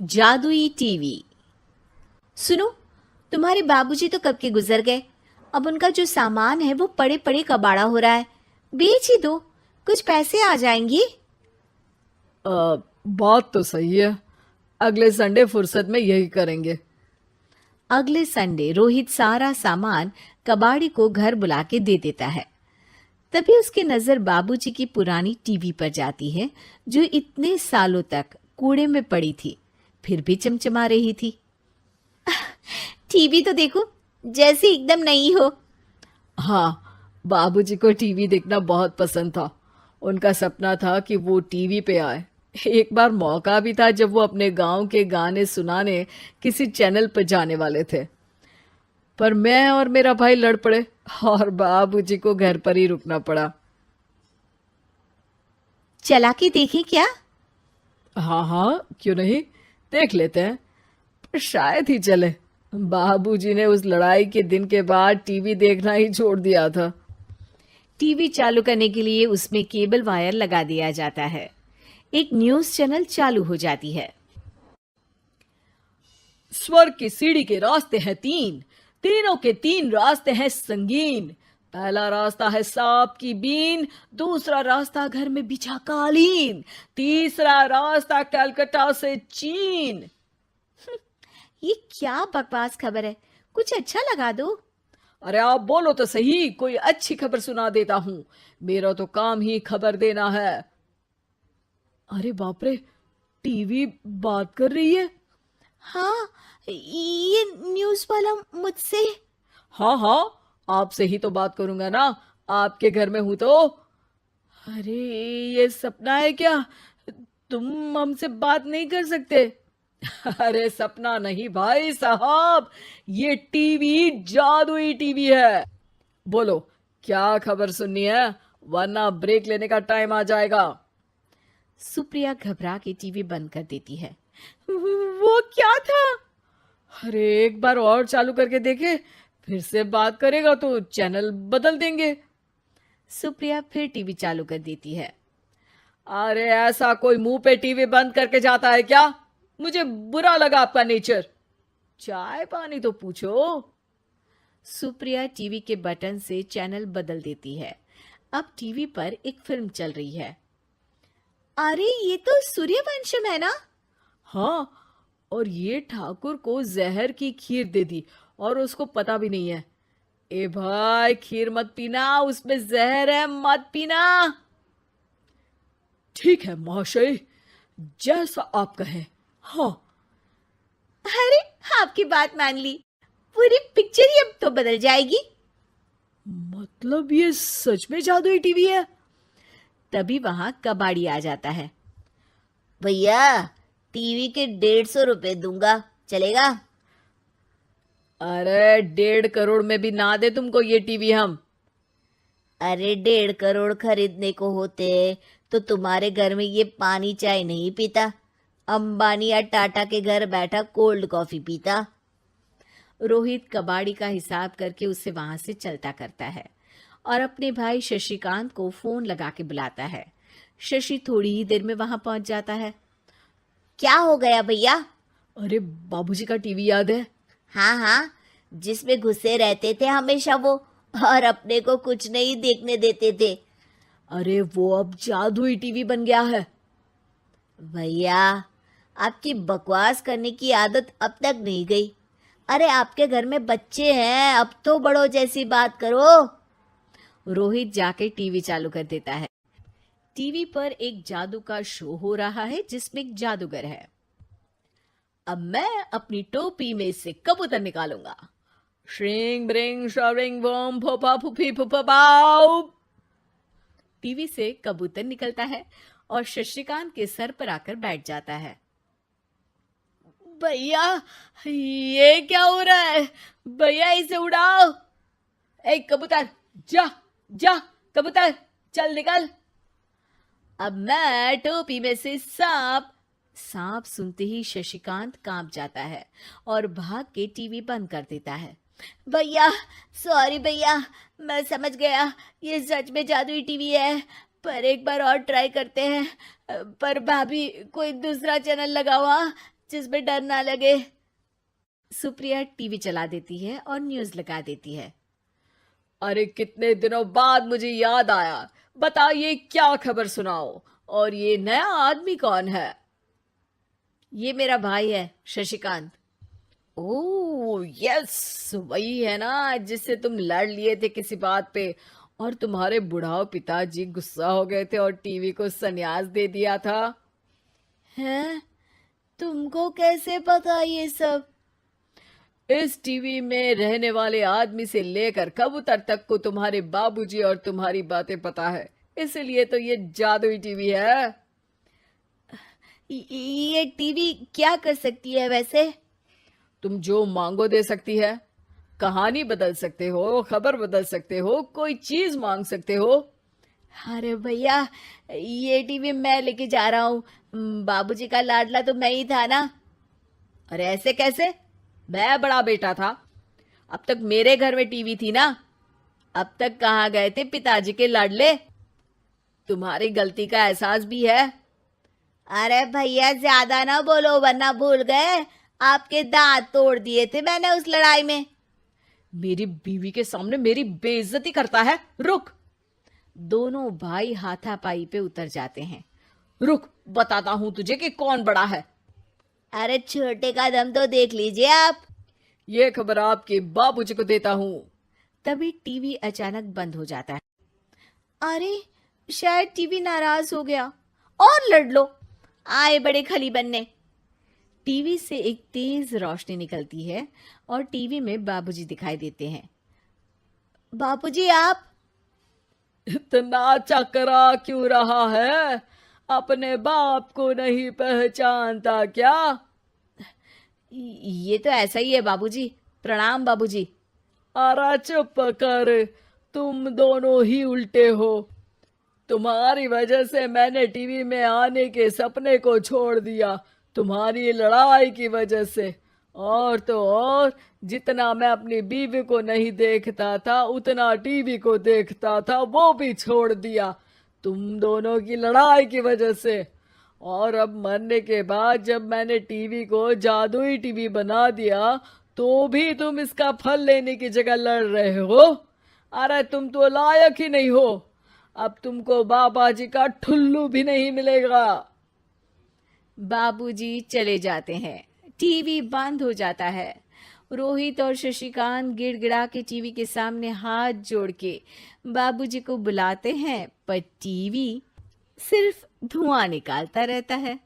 जादुई टीवी। सुनो, तुम्हारे बाबूजी तो कब के गुजर गए। अब उनका जो सामान है वो पड़े पड़े कबाड़ा हो रहा है। बेच ही दो, कुछ पैसे आ जाएंगे। बात तो सही है। अगले संडे फुर्सत में यही करेंगे। अगले संडे रोहित सारा सामान कबाड़ी को घर बुला के दे देता है। तभी उसकी नजर बाबूजी की पुरानी टीवी पर जाती है, जो इतने सालों तक कूड़े में पड़ी थी, फिर भी चमचमा रही थी। टीवी तो देखो, जैसे एकदम नई हो। हाँ, बाबूजी को टीवी देखना बहुत पसंद था। उनका सपना था कि वो टीवी पे आए। एक बार मौका भी था जब वो अपने गांव के गाने सुनाने किसी चैनल पर जाने वाले थे, पर मैं और मेरा भाई लड़ पड़े और बाबूजी को घर पर ही रुकना पड़ा। चला के देखें क्या? हाँ हाँ, क्यों नहीं, देख लेते हैं। पर शायद ही चले। बाबूजी ने उस लड़ाई के दिन के बाद टीवी देखना ही छोड़ दिया था। टीवी चालू करने के लिए उसमें केबल वायर लगा दिया जाता है। एक न्यूज चैनल चालू हो जाती है। स्वर्ग की सीढ़ी के रास्ते हैं तीन, तीनों के तीन रास्ते हैं संगीन। पहला रास्ता है सांप की बीन, दूसरा रास्ता घर में बिछा कालीन, तीसरा रास्ता कलकत्ता से चीन। ये क्या बकवास खबर है, कुछ अच्छा लगा दो। अरे आप बोलो तो सही, कोई अच्छी खबर सुना देता हूं। मेरा तो काम ही खबर देना है। अरे बाप रे, टीवी बात कर रही है। हाँ, ये न्यूज वाला मुझसे। हाँ हाँ, आपसे ही तो बात करूंगा ना, आपके घर में हूं तो। अरे, ये सपना है क्या? तुम हमसे बात नहीं कर सकते? अरे सपना नहीं भाई साहब, ये टीवी जादुई टीवी है। बोलो, क्या खबर सुननी है, वरना ब्रेक लेने का टाइम आ जाएगा। सुप्रिया घबरा के टीवी बंद कर देती है। वो क्या था? अरे एक बार और चालू करके देखे, फिर से बात करेगा तो चैनल बदल देंगे। सुप्रिया फिर टीवी चालू कर देती है। अरे ऐसा कोई मुंह पे टीवी बंद करके जाता है क्या? मुझे बुरा लगा आपका नेचर। चाय पानी तो पूछो। सुप्रिया टीवी के बटन से चैनल बदल देती है। अब टीवी पर एक फिल्म चल रही है। अरे ये तो सूर्यवंशम है ना? हाँ, और ये ठाकुर को जहर की खीर दे दी और उसको पता भी नहीं है। ए भाई, खीर मत पीना, उसमें जहर है, मत पीना। ठीक है महाशय, जैसा आप कहें। हाँ। अरे, आपकी बात मान ली, पूरी पिक्चर ही अब तो बदल जाएगी। मतलब ये सच में जादुई टीवी है? तभी वहां कबाड़ी आ जाता है। भैया, टीवी के 150 रुपए दूंगा, चलेगा? अरे 1.5 करोड़ में भी ना दे तुमको ये टीवी हम। अरे 1.5 करोड़ खरीदने को होते तो तुम्हारे घर में ये पानी चाय नहीं पीता, अंबानी या टाटा के घर बैठा कोल्ड कॉफी पीता। रोहित कबाड़ी का हिसाब करके उसे वहां से चलता करता है और अपने भाई शशिकांत को फोन लगा के बुलाता है। शशि थोड़ी ही देर में वहां पहुंच जाता है। क्या हो गया भैया? अरे बाबूजी का टीवी याद है? हाँ हाँ, जिसमें घुसे रहते थे हमेशा वो, और अपने को कुछ नहीं देखने देते थे। अरे वो अब जादुई टीवी बन गया है। भैया, आपकी बकवास करने की आदत अब तक नहीं गई। अरे आपके घर में बच्चे हैं, अब तो बड़ों जैसी बात करो। रोहित जाके टीवी चालू कर देता है। टीवी पर एक जादू का शो हो रहा है जिसमें एक जादूगर है। अब मैं अपनी टोपी में से कबूतर निकालूंगा। श्रिंग ब्रिंग शरिंग बम फोपा फुफी फुफा बाउ। टीवी से कबूतर निकलता है और शशिकांत के सर पर आकर बैठ जाता है। भैया, ये क्या हो रहा है? भैया इसे उड़ाओ। ए कबूतर, जा जा, कबूतर चल निकल। अब मैं टोपी में से सांप। सांप सुनते ही शशिकांत कांप जाता है और भाग के टीवी बंद कर देता है। भैया, सॉरी भैया, मैं समझ गया ये सच में जादुई टीवी है, पर एक बार और ट्राई करते हैं। पर भाभी, कोई दूसरा चैनल लगाओ। हाँ, जिसमें डर ना लगे। सुप्रिया टीवी चला देती है और न्यूज लगा देती है। अरे कितने दिनों बाद मुझे याद आया, बताइए क्या खबर सुनाओ। और ये नया आदमी कौन है? ये मेरा भाई है शशिकांत। ओह यस, वही है ना जिससे तुम लड़ लिए थे किसी बात पे, और तुम्हारे बुढ़ाओ पिताजी गुस्सा हो गए थे और टीवी को संन्यास दे दिया था। हैं? तुमको कैसे पता ये सब? इस टीवी में रहने वाले आदमी से लेकर कबूतर तक को तुम्हारे बाबूजी और तुम्हारी बातें पता है, इसलिए तो ये जादुई टीवी है। ये टीवी क्या कर सकती है वैसे? तुम जो मांगो दे सकती है। कहानी बदल सकते हो, खबर बदल सकते हो, कोई चीज मांग सकते हो। अरे भैया, ये टीवी मैं लेके जा रहा हूँ। बाबूजी का लाडला तो मैं ही था ना। अरे ऐसे कैसे? मैं बड़ा बेटा था, अब तक मेरे घर में टीवी थी ना। अब तक कहाँ गए थे पिताजी के लाडले? तुम्हारी गलती का एहसास भी है। अरे भैया, ज्यादा ना बोलो वरना भूल गए आपके दांत तोड़ दिए थे मैंने उस लड़ाई में। मेरी बीवी के सामने मेरी बेइज्जती करता है। रुक। दोनों भाई हाथापाई पे उतर जाते हैं। रुक, बताता हूं तुझे कि कौन बड़ा है। अरे छोटे का दम तो देख लीजिए आप। ये खबर आपके बाबूजी को देता हूं। तभी टीवी अचानक बंद हो जाता है। अरे शायद टीवी नाराज हो गया। और लड़ लो, आए बड़े खली बनने। टीवी से एक तेज रोशनी निकलती है और टीवी में बाबूजी दिखाई देते हैं। बाबूजी आप? इतना चकरा क्यों रहा है? अपने बाप को नहीं पहचानता क्या? ये तो ऐसा ही है बाबूजी। प्रणाम बाबूजी। अरे चुप कर, तुम दोनों ही उल्टे हो। तुम्हारी वजह से मैंने टीवी में आने के सपने को छोड़ दिया, तुम्हारी लड़ाई की वजह से। और तो और, जितना मैं अपनी बीवी को नहीं देखता था उतना टीवी को देखता था, वो भी छोड़ दिया तुम दोनों की लड़ाई की वजह से। और अब मरने के बाद जब मैंने टीवी को जादुई टीवी बना दिया तो भी तुम इसका फल लेने की जगह लड़ रहे हो। अरे तुम तो लायक ही नहीं हो। अब तुमको बाबा जी का ठुल्लू भी नहीं मिलेगा। बाबूजी चले जाते हैं। टीवी बंद हो जाता है। रोहित और शशिकांत गिड़गिड़ा के टीवी के सामने हाथ जोड़ के बाबूजी को बुलाते हैं, पर टीवी सिर्फ धुआं निकालता रहता है।